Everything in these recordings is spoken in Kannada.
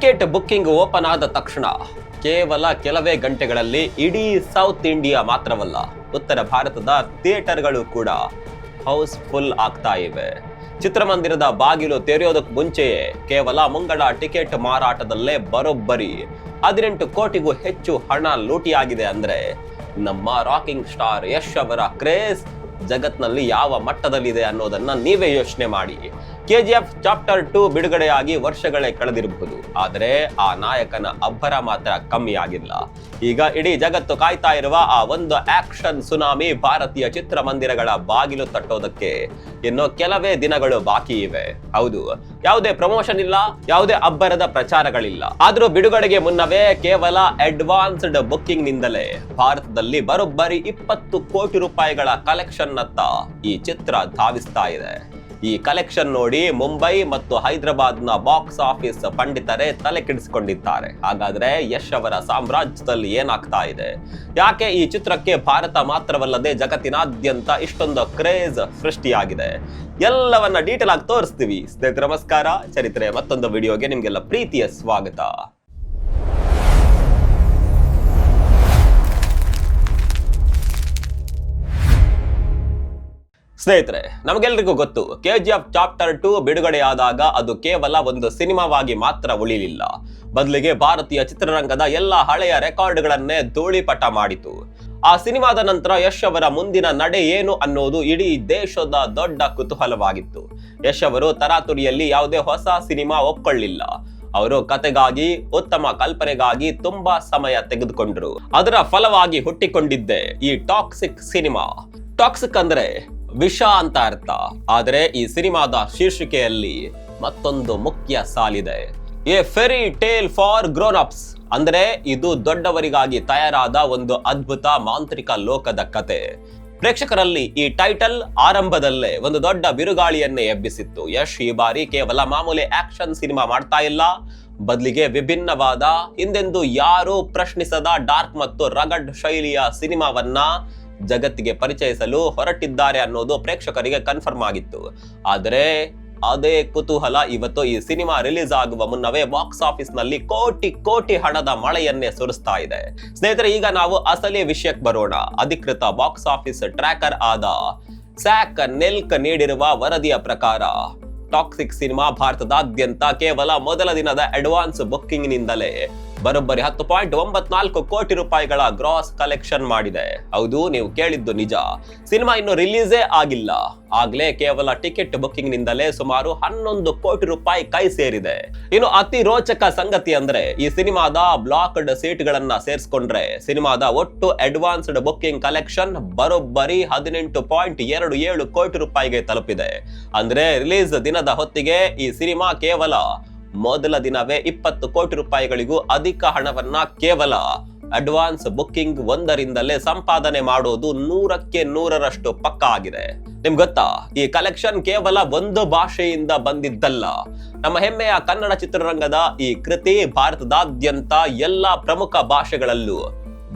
ಟಿಕೆಟ್ ಬುಕ್ಕಿಂಗ್ ಓಪನ್ ಆದ ತಕ್ಷಣ ಕೇವಲ ಕೆಲವೇ ಗಂಟೆಗಳಲ್ಲಿ ಇಡೀ ಸೌತ್ ಇಂಡಿಯಾ ಮಾತ್ರವಲ್ಲ, ಉತ್ತರ ಭಾರತದ ಥಿಯೇಟರ್ಗಳು ಕೂಡ ಹೌಸ್ಫುಲ್ ಆಗ್ತಾ ಇವೆ. ಚಿತ್ರಮಂದಿರದ ಬಾಗಿಲು ತೆರೆಯೋದಕ್ಕೆ ಮುಂಚೆಯೇ ಕೇವಲ ಮುಂಗಡ ಟಿಕೆಟ್ ಮಾರಾಟದಲ್ಲೇ ಬರೋಬ್ಬರಿ 18 ಕೋಟಿಗೂ ಹೆಚ್ಚು ಹಣ ಲೂಟಿಯಾಗಿದೆ ಅಂದ್ರೆ ನಮ್ಮ ರಾಕಿಂಗ್ ಸ್ಟಾರ್ ಯಶ್ ಅವರ ಕ್ರೇಜ್ ಜಗತ್ನಲ್ಲಿ ಯಾವ ಮಟ್ಟದಲ್ಲಿದೆ ಅನ್ನೋದನ್ನ ನೀವೇ ಯೋಚನೆ ಮಾಡಿ. KGF ಚಾಪ್ಟರ್ 2 ಬಿಡುಗಡೆಯಾಗಿ ವರ್ಷಗಳೇ ಕಳೆದಿರಬಹುದು, ಆದರೆ ಆ ನಾಯಕನ ಅಬ್ಬರ ಮಾತ್ರ ಕಮ್ಮಿ ಆಗಿಲ್ಲ. ಈಗ ಇಡೀ ಜಗತ್ತು ಕಾಯ್ತಾ ಇರುವ ಆ ಒಂದು ಆಕ್ಷನ್ ಸುನಾಮಿ ಭಾರತೀಯ ಚಿತ್ರಮಂದಿರಗಳ ಬಾಗಿಲು ತಟ್ಟೋದಕ್ಕೆ ಇನ್ನು ಕೆಲವೇ ದಿನಗಳು ಬಾಕಿ ಇವೆ. ಹೌದು, ಯಾವುದೇ ಪ್ರಮೋಷನ್ ಇಲ್ಲ, ಯಾವುದೇ ಅಬ್ಬರದ ಪ್ರಚಾರಗಳಿಲ್ಲ. ಆದ್ರೂ ಬಿಡುಗಡೆಗೆ ಮುನ್ನವೇ ಕೇವಲ ಅಡ್ವಾನ್ಸ್ಡ್ ಬುಕ್ಕಿಂಗ್ ನಿಂದಲೇ ಭಾರತದಲ್ಲಿ ಬರೋಬ್ಬರಿ 20 ಕೋಟಿ ರೂಪಾಯಿಗಳ ಕಲೆಕ್ಷನ್ ನತ್ತ ಈ ಚಿತ್ರ ಧಾವಿಸ್ತಾ ಇದೆ. ಈ ಕಲೆಕ್ಷನ್ ನೋಡಿ ಮುಂಬೈ ಮತ್ತು ಹೈದರಾಬಾದ್ನ ಬಾಕ್ಸ್ ಆಫೀಸ್ ಪಂಡಿತರೇ ತಲೆ ಕೆಡಿಸಿಕೊಂಡಿದ್ದಾರೆ. ಹಾಗಾದ್ರೆ ಯಶ್ ಅವರ ಸಾಮ್ರಾಜ್ಯದಲ್ಲಿ ಏನಾಗ್ತಾ ಇದೆ? ಯಾಕೆ ಈ ಚಿತ್ರಕ್ಕೆ ಭಾರತ ಮಾತ್ರವಲ್ಲದೆ ಜಗತ್ತಿನಾದ್ಯಂತ ಇಷ್ಟೊಂದು ಕ್ರೇಜ್ ಸೃಷ್ಟಿಯಾಗಿದೆ? ಎಲ್ಲವನ್ನ ಡೀಟೇಲ್ ಆಗಿ ತೋರಿಸ್ತೀವಿ. ಸ್ನೇಹಿತರೆ ನಮಸ್ಕಾರ, ಚರಿತ್ರೆ ಮತ್ತೊಂದು ವಿಡಿಯೋಗೆ ನಿಮ್ಗೆಲ್ಲ ಪ್ರೀತಿಯ ಸ್ವಾಗತ. ಸ್ನೇಹಿತರೆ, ನಮಗೆಲ್ಲರಿಗೂ ಗೊತ್ತು, KGF ಚಾಪ್ಟರ್ 2 ಬಿಡುಗಡೆಯಾದಾಗ ಅದು ಕೇವಲ ಒಂದು ಸಿನಿಮಾವಾಗಿ ಮಾತ್ರ ಉಳಿಲಿಲ್ಲ. ಬದಲಿಗೆ ಭಾರತೀಯ ಚಿತ್ರರಂಗದ ಎಲ್ಲ ಹಳೆಯ ರೆಕಾರ್ಡ್ಗಳನ್ನೇ ಧೂಳಿಪಟ ಮಾಡಿತು. ಆ ಸಿನಿಮಾದ ನಂತರ ಯಶ್ ಅವರ ಮುಂದಿನ ನಡೆ ಏನು ಅನ್ನೋದು ಇಡೀ ದೇಶದ ದೊಡ್ಡ ಕುತೂಹಲವಾಗಿತ್ತು. ಯಶ್ ಅವರು ತರಾತುರಿಯಲ್ಲಿ ಯಾವುದೇ ಹೊಸ ಸಿನಿಮಾ ಒಪ್ಕೊಳ್ಳಿಲ್ಲ. ಅವರು ಕತೆಗಾಗಿ, ಉತ್ತಮ ಕಲ್ಪನೆಗಾಗಿ ತುಂಬಾ ಸಮಯ ತೆಗೆದುಕೊಂಡ್ರು. ಅದರ ಫಲವಾಗಿ ಹುಟ್ಟಿಕೊಂಡಿದ್ದೆ ಈ ಟಾಕ್ಸಿಕ್ ಸಿನಿಮಾ. ಟಾಕ್ಸಿಕ್ ಅಂದ್ರೆ ವಿಷ ಅಂತ ಅರ್ಥ. ಆದರೆ ಈ ಸಿನಿಮಾದ ಶೀರ್ಷಿಕೆಯಲ್ಲಿ ಮತ್ತೊಂದು ಮುಖ್ಯ ಸಾಲಿದೆ, a fairy tale for grown ups. ಅಂದ್ರೆ ಇದು ದೊಡ್ಡವರಿಗಾಗಿ ತಯಾರಾದ ಒಂದು ಅದ್ಭುತ ಮಾಂತ್ರಿಕ ಲೋಕದ ಕತೆ. ಪ್ರೇಕ್ಷಕರಲ್ಲಿ ಈ ಟೈಟಲ್ ಆರಂಭದಲ್ಲೇ ಒಂದು ದೊಡ್ಡ ಬಿರುಗಾಳಿಯನ್ನೇ ಎಬ್ಬಿಸಿತ್ತು. ಯಶ್ ಈ ಬಾರಿ ಕೇವಲ ಮಾಮೂಲಿ ಆಕ್ಷನ್ ಸಿನಿಮಾ ಮಾಡ್ತಾ ಇಲ್ಲ, ಬದಲಿಗೆ ವಿಭಿನ್ನವಾದ, ಹಿಂದೆಂದೂ ಯಾರೂ ಪ್ರಶ್ನಿಸದ ಡಾರ್ಕ್ ಮತ್ತು ರಗಡ್ ಶೈಲಿಯ ಸಿನಿಮಾವನ್ನ ಜಗತ್ತಿಗೆ ಪರಿಚಯಿಸಲು ಹೊರಟಿದ್ದಾರೆ ಅನ್ನೋದು ಪ್ರೇಕ್ಷಕರಿಗೆ ಕನ್ಫರ್ಮ್ ಆಗಿತ್ತು. ಆದರೆ ಅದೇ ಕುತೂಹಲ ಇವತ್ತು ಈ ಸಿನಿಮಾ ರಿಲೀಸ್ ಆಗುವ ಮುನ್ನವೇ ಬಾಕ್ಸ್ ಆಫೀಸ್ ನಲ್ಲಿ ಕೋಟಿ ಕೋಟಿ ಹಣದ ಮಳೆಯನ್ನೇ ಸುರಿಸ್ತಾ ಇದೆ. ಸ್ನೇಹಿತರೆ, ಈಗ ನಾವು ಅಸಲಿ ವಿಷಯಕ್ಕೆ ಬರೋಣ. ಅಧಿಕೃತ ಬಾಕ್ಸ್ ಆಫೀಸ್ ಟ್ರ್ಯಾಕರ್ ಆದ ಸ್ಯಾಕ್ ನೆಲ್ಕ್ ನೀಡಿರುವ ವರದಿಯ ಪ್ರಕಾರ ಟಾಕ್ಸಿಕ್ ಸಿನಿಮಾ ಭಾರತದಾದ್ಯಂತ ಕೇವಲ ಮೊದಲ ದಿನದ ಅಡ್ವಾನ್ಸ್ ಬುಕ್ಕಿಂಗ್ ನಿಂದಲೇ ಬರೋಬ್ಬರಿ 10.94 ಕೋಟಿ ರೂಪಾಯಿಗಳ ಗ್ರಾಸ್ ಕಲೆಕ್ಷನ್ ಮಾಡಿದೆ. ಹೌದು, ನೀವು ಕೇಳಿದ್ದು ನಿಜ. ಸಿನಿಮಾ ಇನ್ನು ರಿಲೀಸೇ ಆಗಿಲ್ಲ, ಆಗ್ಲೇ ಕೇವಲ ಟಿಕೆಟ್ ಬುಕ್ಕಿಂಗ್ ನಿಂದಲೇ ಸುಮಾರು 11 ಕೋಟಿ ರೂಪಾಯಿ ಕೈ ಸೇರಿದೆ. ಇನ್ನು ಅತಿ ರೋಚಕ ಸಂಗತಿ ಅಂದ್ರೆ ಈ ಸಿನಿಮಾದ ಬ್ಲಾಕ್ಡ್ ಸೀಟ್ ಗಳನ್ನ ಸೇರಿಸ್ಕೊಂಡ್ರೆ ಸಿನಿಮಾದ ಒಟ್ಟು ಅಡ್ವಾನ್ಸ್ಡ್ ಬುಕ್ಕಿಂಗ್ ಕಲೆಕ್ಷನ್ ಬರೋಬ್ಬರಿ 18.27 ಕೋಟಿ ರೂಪಾಯಿಗೆ ತಲುಪಿದೆ. ಅಂದ್ರೆ ರಿಲೀಸ್ ದಿನದ ಹೊತ್ತಿಗೆ ಈ ಸಿನಿಮಾ ಕೇವಲ ಮೊದಲ ದಿನವೇ 20 ಕೋಟಿ ರೂಪಾಯಿಗಳಿಗೂ ಅಧಿಕ ಹಣವನ್ನ ಕೇವಲ ಅಡ್ವಾನ್ಸ್ ಬುಕ್ಕಿಂಗ್ ಒಂದರಿಂದಲೇ ಸಂಪಾದನೆ ಮಾಡೋದು 100ಕ್ಕೆ 100ರಷ್ಟು ಪಕ್ಕ ಆಗಿದೆ. ನಿಮ್ಗೆ ಗೊತ್ತಾ, ಈ ಕಲೆಕ್ಷನ್ ಕೇವಲ ಒಂದು ಭಾಷೆಯಿಂದ ಬಂದಿದ್ದಲ್ಲ. ನಮ್ಮ ಹೆಮ್ಮೆಯ ಕನ್ನಡ ಚಿತ್ರರಂಗದ ಈ ಕೃತಿ ಭಾರತದಾದ್ಯಂತ ಎಲ್ಲಾ ಪ್ರಮುಖ ಭಾಷೆಗಳಲ್ಲೂ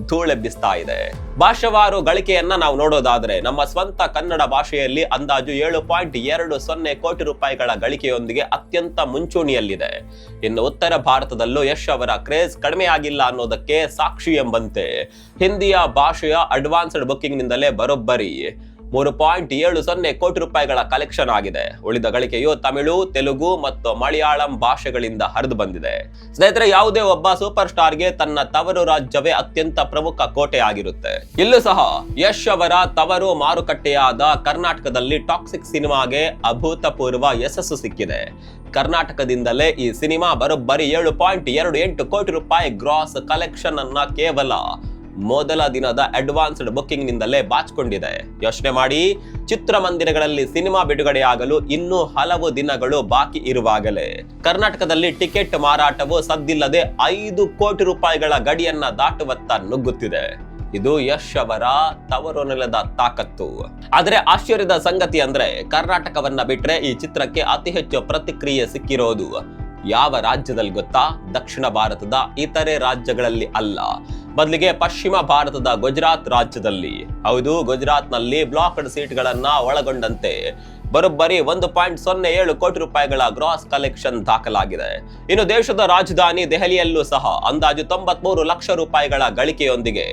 ಧೂಳೆಬ್ಬಿಸ್ತಾ ಇದೆ. ಭಾಷಾವಾರು ಗಳಿಕೆಯನ್ನ ನಾವು ನೋಡೋದಾದ್ರೆ ನಮ್ಮ ಸ್ವಂತ ಕನ್ನಡ ಭಾಷೆಯಲ್ಲಿ ಅಂದಾಜು 7.20 ಕೋಟಿ ರೂಪಾಯಿಗಳ ಗಳಿಕೆಯೊಂದಿಗೆ ಅತ್ಯಂತ ಮುಂಚೂಣಿಯಲ್ಲಿದೆ. ಇನ್ನು ಉತ್ತರ ಭಾರತದಲ್ಲೂ ಯಶ್ ಅವರ ಕ್ರೇಜ್ ಕಡಿಮೆಯಾಗಿಲ್ಲ ಅನ್ನೋದಕ್ಕೆ ಸಾಕ್ಷಿ ಎಂಬಂತೆ ಹಿಂದಿಯ ಭಾಷೆಯ ಅಡ್ವಾನ್ಸ್ಡ್ ಬುಕ್ಕಿಂಗ್ ನಿಂದಲೇ ಬರೋಬ್ಬರಿ 3.70 ಕೋಟಿ ರೂಪಾಯಿಗಳ ಕಲೆಕ್ಷನ್ ಆಗಿದೆ. ಉಳಿದ ಗಳಿಕೆಯು ತಮಿಳು, ತೆಲುಗು ಮತ್ತು ಮಲಯಾಳಂ ಭಾಷೆಗಳಿಂದ ಹರಿದು ಬಂದಿದೆ. ಸ್ನೇಹಿತರೆ, ಯಾವುದೇ ಒಬ್ಬ ಸೂಪರ್ ಸ್ಟಾರ್ಗೆ ತನ್ನ ತವರು ರಾಜ್ಯವೇ ಅತ್ಯಂತ ಪ್ರಮುಖ ಕೋಟೆ ಆಗಿರುತ್ತೆ. ಇಲ್ಲೂ ಸಹ ಯಶ್ ಅವರ ತವರು ಮಾರುಕಟ್ಟೆಯಾದ ಕರ್ನಾಟಕದಲ್ಲಿ ಟಾಕ್ಸಿಕ್ ಸಿನಿಮಾಗೆ ಅಭೂತಪೂರ್ವ ಯಶಸ್ಸು ಸಿಕ್ಕಿದೆ. ಕರ್ನಾಟಕದಿಂದಲೇ ಈ ಸಿನಿಮಾ ಬರೋಬ್ಬರಿ 7.28 ಕೋಟಿ ರೂಪಾಯಿ ಗ್ರಾಸ್ ಕಲೆಕ್ಷನ್ ಅನ್ನ ಕೇವಲ ಮೊದಲ ದಿನದ ಅಡ್ವಾನ್ಸ್ಡ್ ಬುಕ್ಕಿಂಗ್ ನಿಂದಲೇ ಬಾಚಿಕೊಂಡಿದೆ. ಯೋಚನೆ ಮಾಡಿ, ಚಿತ್ರಮಂದಿರಗಳಲ್ಲಿ ಸಿನಿಮಾ ಬಿಡುಗಡೆಯಾಗಲು ಇನ್ನೂ ಹಲವು ದಿನಗಳು ಬಾಕಿ ಇರುವಾಗಲೇ ಕರ್ನಾಟಕದಲ್ಲಿ ಟಿಕೆಟ್ ಮಾರಾಟವು ಸದ್ದಿಲ್ಲದೆ 5 ಕೋಟಿ ರೂಪಾಯಿಗಳ ಗಡಿಯನ್ನ ದಾಟುವತ್ತ ನುಗ್ಗುತ್ತಿದೆ. ಇದು ಯಶ್ ಅವರ ತವರು ನೆಲದ ತಾಕತ್ತು. ಆದ್ರೆ ಆಶ್ಚರ್ಯದ ಸಂಗತಿ ಅಂದ್ರೆ ಕರ್ನಾಟಕವನ್ನ ಬಿಟ್ರೆ ಈ ಚಿತ್ರಕ್ಕೆ ಅತಿ ಹೆಚ್ಚು ಪ್ರತಿಕ್ರಿಯೆ ಸಿಕ್ಕಿರೋದು ಯಾವ ರಾಜ್ಯದಲ್ಲಿ ಗೊತ್ತಾ? ದಕ್ಷಿಣ ಭಾರತದ ಇತರೆ ರಾಜ್ಯಗಳಲ್ಲಿ ಅಲ್ಲ, ಬದಲಿಗೆ ಪಶ್ಚಿಮ ಭಾರತದ ಗುಜರಾತ್ ರಾಜ್ಯದಲ್ಲಿ, ಹೌದು, ಗುಜರಾತ್ನಲ್ಲಿ ಬ್ಲಾಕ್ಡ್ ಸೀಟ್ಗಳನ್ನ ಒಳಗೊಂಡಂತೆ ಬರೋಬ್ಬರಿ 1.07 ಕೋಟಿ ರೂಪಾಯಿಗಳ ಗ್ರಾಸ್ ಕಲೆಕ್ಷನ್ ದಾಖಲಾಗಿದೆ. ಇನ್ನು ದೇಶದ ರಾಜಧಾನಿ ದೆಹಲಿಯಲ್ಲೂ ಸಹ ಅಂದಾಜು 93 ಲಕ್ಷ ರೂಪಾಯಿಗಳ ಗಳಿಕೆಯೊಂದಿಗೆ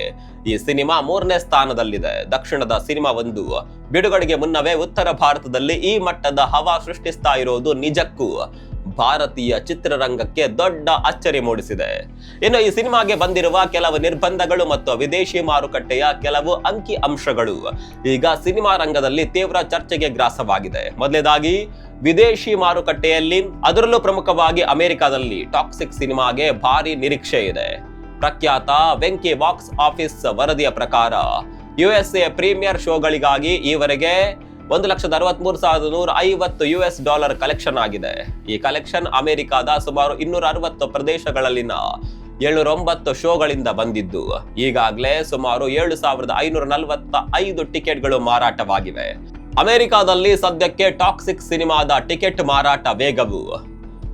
ಈ ಸಿನಿಮಾ 3ನೇ ಸ್ಥಾನದಲ್ಲಿದೆ. ದಕ್ಷಿಣದ ಸಿನಿಮಾವೊಂದು ಬಿಡುಗಡೆಗೆ ಮುನ್ನವೇ ಉತ್ತರ ಭಾರತದಲ್ಲಿ ಈ ಮಟ್ಟದ ಹವಾ ಸೃಷ್ಟಿಸ್ತಾ ಇರೋದು ನಿಜಕ್ಕೂ ಭಾರತೀಯ ಚಿತ್ರರಂಗಕ್ಕೆ ದೊಡ್ಡ ಅಚ್ಚರಿ ಮೂಡಿಸಿದೆ. ಇನ್ನು ಈ ಸಿನಿಮಾಗೆ ಬಂದಿರುವ ಕೆಲವು ನಿರ್ಬಂಧಗಳು ಮತ್ತು ವಿದೇಶಿ ಮಾರುಕಟ್ಟೆಯ ಕೆಲವು ಅಂಕಿ ಅಂಶಗಳು ಈಗ ಸಿನಿಮಾ ರಂಗದಲ್ಲಿ ತೀವ್ರ ಚರ್ಚೆಗೆ ಗ್ರಾಸವಾಗಿದೆ. ಮೊದಲನೇದಾಗಿ ವಿದೇಶಿ ಮಾರುಕಟ್ಟೆಯಲ್ಲಿ, ಅದರಲ್ಲೂ ಪ್ರಮುಖವಾಗಿ ಅಮೆರಿಕದಲ್ಲಿ ಟಾಕ್ಸಿಕ್ ಸಿನಿಮಾಗೆ ಭಾರಿ ನಿರೀಕ್ಷೆ ಇದೆ. ಪ್ರಖ್ಯಾತ ವೆಂಕಿ ಬಾಕ್ಸ್ ಆಫೀಸ್ ವರದಿಯ ಪ್ರಕಾರ USA ಪ್ರೀಮಿಯರ್ ಶೋಗಳಿಗಾಗಿ ಈವರೆಗೆ $1,63,150 ಕಲೆಕ್ಷನ್ ಆಗಿದೆ. ಈ ಕಲೆಕ್ಷನ್ ಅಮೆರಿಕದ ಸುಮಾರು 260 ಪ್ರದೇಶಗಳಲ್ಲಿನ 709 ಶೋಗಳಿಂದ ಬಂದಿದ್ದು ಈಗಾಗಲೇ ಸುಮಾರು 7,545 ಟಿಕೆಟ್ಗಳು ಮಾರಾಟವಾಗಿವೆ. ಅಮೆರಿಕದಲ್ಲಿ ಸದ್ಯಕ್ಕೆ ಟಾಕ್ಸಿಕ್ ಸಿನಿಮಾದ ಟಿಕೆಟ್ ಮಾರಾಟ ವೇಗವು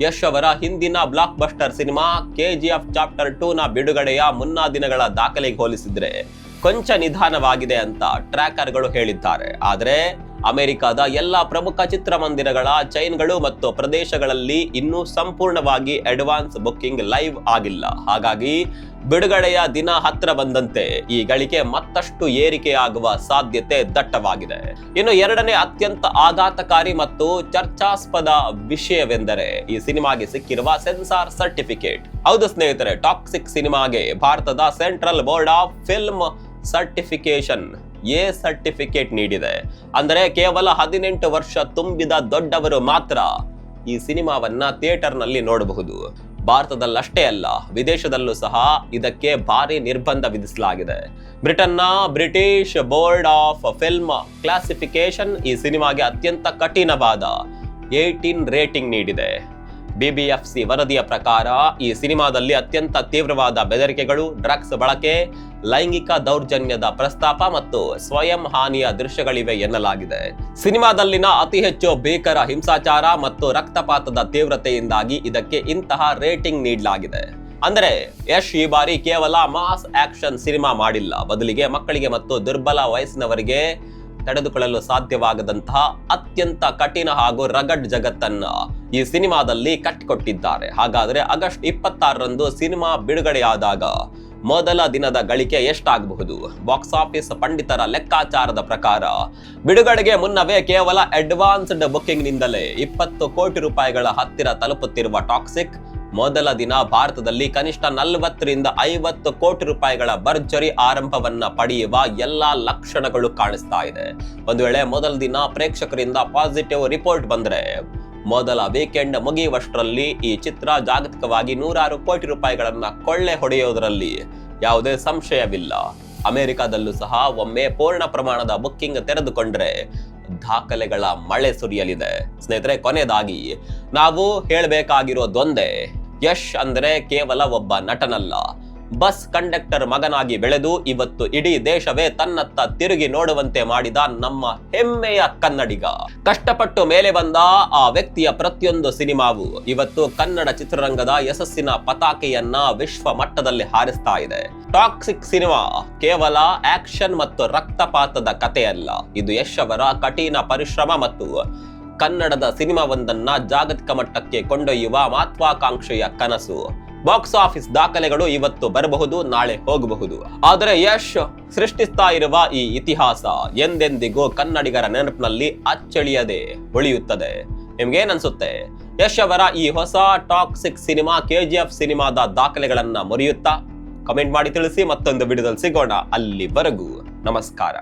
ಯಶ್ ಅವರ ಹಿಂದಿನ blockbuster cinema KGF chapter 2 ನ ಬಿಡುಗಡೆಯ ಮುನ್ನಾ ದಿನಗಳ ದಾಖಲೆಗೆ ಹೋಲಿಸಿದ್ರೆ ಕೊಂಚ ನಿಧಾನವಾಗಿದೆ ಅಂತ ಟ್ರ್ಯಾಕರ್ಗಳು ಹೇಳಿದ್ದಾರೆ. ಆದರೆ ಅಮೆರಿಕದ ಎಲ್ಲಾ ಪ್ರಮುಖ ಚಿತ್ರಮಂದಿರಗಳ ಚೈನ್ಗಳು ಮತ್ತು ಪ್ರದೇಶಗಳಲ್ಲಿ ಇನ್ನೂ ಸಂಪೂರ್ಣವಾಗಿ ಅಡ್ವಾನ್ಸ್ ಬುಕ್ಕಿಂಗ್ ಲೈವ್ ಆಗಿಲ್ಲ. ಹಾಗಾಗಿ ಬಿಡುಗಡೆಯ ದಿನ ಹತ್ರ ಬಂದಂತೆ ಈ ಗಳಿಕೆ ಮತ್ತಷ್ಟು ಏರಿಕೆಯಾಗುವ ಸಾಧ್ಯತೆ ದಟ್ಟವಾಗಿದೆ. ಇನ್ನು ಎರಡನೇ ಅತ್ಯಂತ ಆಘಾತಕಾರಿ ಮತ್ತು ಚರ್ಚಾಸ್ಪದ ವಿಷಯವೆಂದರೆ ಈ ಸಿನಿಮಾಗೆ ಸಿಕ್ಕಿರುವ ಸೆನ್ಸಾರ್ ಸರ್ಟಿಫಿಕೇಟ್. ಹೌದು ಸ್ನೇಹಿತರೆ, ಟಾಕ್ಸಿಕ್ ಸಿನಿಮಾಗೆ ಭಾರತದ central board of film certification A certificate ನೀಡಿದೆ. ಅಂದರೆ ಕೇವಲ 18 ವರ್ಷ ತುಂಬಿದ ದೊಡ್ಡವರು ಮಾತ್ರ ಈ ಸಿನಿಮಾವನ್ನ ಥಿಯೇಟರ್ನಲ್ಲಿ ನೋಡಬಹುದು. ಭಾರತದಲ್ಲಷ್ಟೇ ಅಲ್ಲ, ವಿದೇಶದಲ್ಲೂ ಸಹ ಇದಕ್ಕೆ ಭಾರಿ ನಿರ್ಬಂಧ ವಿಧಿಸಲಾಗಿದೆ. ಬ್ರಿಟನ್ನ British board of film classification ಈ ಸಿನಿಮಾಗೆ ಅತ್ಯಂತ ಕಠಿಣವಾದ 18 ರೇಟಿಂಗ್ ನೀಡಿದೆ. BBFC ವರದಿಯ ಪ್ರಕಾರ ಈ ಸಿನಿಮಾದಲ್ಲಿ ಅತ್ಯಂತ ತೀವ್ರವಾದ ಬೆದರಿಕೆಗಳು, ಡ್ರಗ್ಸ್ ಬಳಕೆ, ಲೈಂಗಿಕ ದೌರ್ಜನ್ಯದ ಪ್ರಸ್ತಾಪ ಮತ್ತು ಸ್ವಯಂ ಹಾನಿಯ ದೃಶ್ಯಗಳಿವೆ ಎನ್ನಲಾಗಿದೆ. ಸಿನಿಮಾದಲ್ಲಿನ ಅತಿ ಹೆಚ್ಚು ಭೀಕರ ಹಿಂಸಾಚಾರ ಮತ್ತು ರಕ್ತಪಾತದ ತೀವ್ರತೆಯಿಂದಾಗಿ ಇದಕ್ಕೆ ಇಂತಹ ರೇಟಿಂಗ್ ನೀಡಲಾಗಿದೆ. ಅಂದರೆ ಯಶ್ ಈ ಬಾರಿ ಕೇವಲ ಮಾಸ್ ಆಕ್ಷನ್ ಸಿನಿಮಾ ಮಾಡಿಲ್ಲ, ಬದಲಿಗೆ ಮಕ್ಕಳಿಗೆ ಮತ್ತು ದುರ್ಬಲ ವಯಸ್ಸಿನವರಿಗೆ ತಡೆದುಕೊಳ್ಳಲು ಸಾಧ್ಯವಾಗದಂತಹ ಅತ್ಯಂತ ಕಠಿಣ ಹಾಗೂ ರಗಡ್ ಜಗತ್ತನ್ನ ಈ ಸಿನಿಮಾದಲ್ಲಿ ಕಟ್ಟಿಕೊಟ್ಟಿದ್ದಾರೆ. ಹಾಗಾದ್ರೆ ಆಗಸ್ಟ್ 26ರಂದು ಸಿನಿಮಾ ಬಿಡುಗಡೆಯಾದಾಗ ಮೊದಲ ದಿನದ ಗಳಿಕೆ ಎಷ್ಟಾಗಬಹುದು? ಬಾಕ್ಸ್ ಆಫೀಸ್ ಪಂಡಿತರ ಲೆಕ್ಕಾಚಾರದ ಪ್ರಕಾರ ಬಿಡುಗಡೆಗೆ ಮುನ್ನವೇ ಕೇವಲ ಅಡ್ವಾನ್ಸ್ಡ್ ಬುಕ್ಕಿಂಗ್ ನಿಂದಲೇ 20 ಕೋಟಿ ರೂಪಾಯಿಗಳ ಹತ್ತಿರ ತಲುಪುತ್ತಿರುವ ಟಾಕ್ಸಿಕ್ ಮೊದಲ ದಿನ ಭಾರತದಲ್ಲಿ ಕನಿಷ್ಠ 40 ರಿಂದ 50 ಕೋಟಿ ರೂಪಾಯಿಗಳ ಭರ್ಜರಿ ಆರಂಭವನ್ನ ಪಡೆಯುವ ಎಲ್ಲಾ ಲಕ್ಷಣಗಳು ಕಾಣಿಸ್ತಾ ಇದೆ. ಒಂದು ವೇಳೆ ಮೊದಲ ದಿನ ಪ್ರೇಕ್ಷಕರಿಂದ ಪಾಸಿಟಿವ್ ರಿಪೋರ್ಟ್ ಬಂದ್ರೆ ಮೊದಲ ವೀಕೆಂಡ್ ಮುಗಿಯುವಷ್ಟರಲ್ಲಿ ಈ ಚಿತ್ರ ಜಾಗತಿಕವಾಗಿ 100 ಕೋಟಿ ರೂಪಾಯಿಗಳನ್ನ ಕೊಳ್ಳೆ ಹೊಡೆಯೋದರಲ್ಲಿ ಯಾವುದೇ ಸಂಶಯವಿಲ್ಲ. ಅಮೆರಿಕದಲ್ಲೂ ಸಹ ಒಮ್ಮೆ ಪೂರ್ಣ ಪ್ರಮಾಣದ ಬುಕ್ಕಿಂಗ್ ತೆರೆದುಕೊಂಡ್ರೆ ದಾಖಲೆಗಳ ಮಳೆ ಸುರಿಯಲಿದೆ. ಸ್ನೇಹಿತರೆ, ಕೊನೆಯದಾಗಿ ನಾವು ಹೇಳಬೇಕಾಗಿರೋದೊಂದೇ, ಯಶ್ ಅಂದ್ರೆ ಕೇವಲ ಒಬ್ಬ ನಟನಲ್ಲ, ಬಸ್ ಕಂಡಕ್ಟರ್ ಮಗನಾಗಿ ಬೆಳೆದು ಇವತ್ತು ಇಡೀ ದೇಶವೇ ತನ್ನತ್ತ ತಿರುಗಿ ನೋಡುವಂತೆ ಮಾಡಿದ ನಮ್ಮ ಹೆಮ್ಮೆಯ ಕನ್ನಡಿಗ. ಕಷ್ಟಪಟ್ಟು ಮೇಲೆ ಬಂದ ಆ ವ್ಯಕ್ತಿಯ ಪ್ರತಿಯೊಂದು ಸಿನಿಮಾವು ಇವತ್ತು ಕನ್ನಡ ಚಿತ್ರರಂಗದ ಯಶಸ್ಸಿನ ಪತಾಕೆಯನ್ನ ವಿಶ್ವ ಮಟ್ಟದಲ್ಲಿ ಹಾರಿಸ್ತಾ ಇದೆ. ಟಾಕ್ಸಿಕ್ ಸಿನಿಮಾ ಕೇವಲ ಆಕ್ಷನ್ ಮತ್ತು ರಕ್ತಪಾತದ ಕಥೆಯಲ್ಲ, ಇದು ಯಶ್ ಅವರ ಕಠಿಣ ಪರಿಶ್ರಮ ಮತ್ತು ಕನ್ನಡದ ಸಿನಿಮಾವೊಂದನ್ನ ಜಾಗತಿಕ ಮಟ್ಟಕ್ಕೆ ಕೊಂಡೊಯ್ಯುವ ಮಹತ್ವಾಕಾಂಕ್ಷೆಯ ಕನಸು. ಬಾಕ್ಸ್ ಆಫೀಸ್ ದಾಖಲೆಗಳು ಇವತ್ತು ಬರಬಹುದು, ನಾಳೆ ಹೋಗಬಹುದು, ಆದರೆ ಯಶ್ ಸೃಷ್ಟಿಸ್ತಾ ಇರುವ ಈ ಇತಿಹಾಸ ಎಂದೆಂದಿಗೂ ಕನ್ನಡಿಗರ ನೆನಪಿನಲ್ಲಿ ಅಚ್ಚಳಿಯದೆ ಉಳಿಯುತ್ತದೆ. ನಿಮ್ಗೇನನ್ಸುತ್ತೆ? ಯಶ್ ಅವರ ಈ ಹೊಸ ಟಾಕ್ಸಿಕ್ ಸಿನಿಮಾ KGF ಸಿನಿಮಾದ ದಾಖಲೆಗಳನ್ನ ಮುರಿಯುತ್ತಾ? ಕಮೆಂಟ್ ಮಾಡಿ ತಿಳಿಸಿ. ಮತ್ತೊಂದು ವಿಡಿಯೋದಲ್ಲಿ ಸಿಗೋಣ. ಅಲ್ಲಿವರೆಗೂ ನಮಸ್ಕಾರ.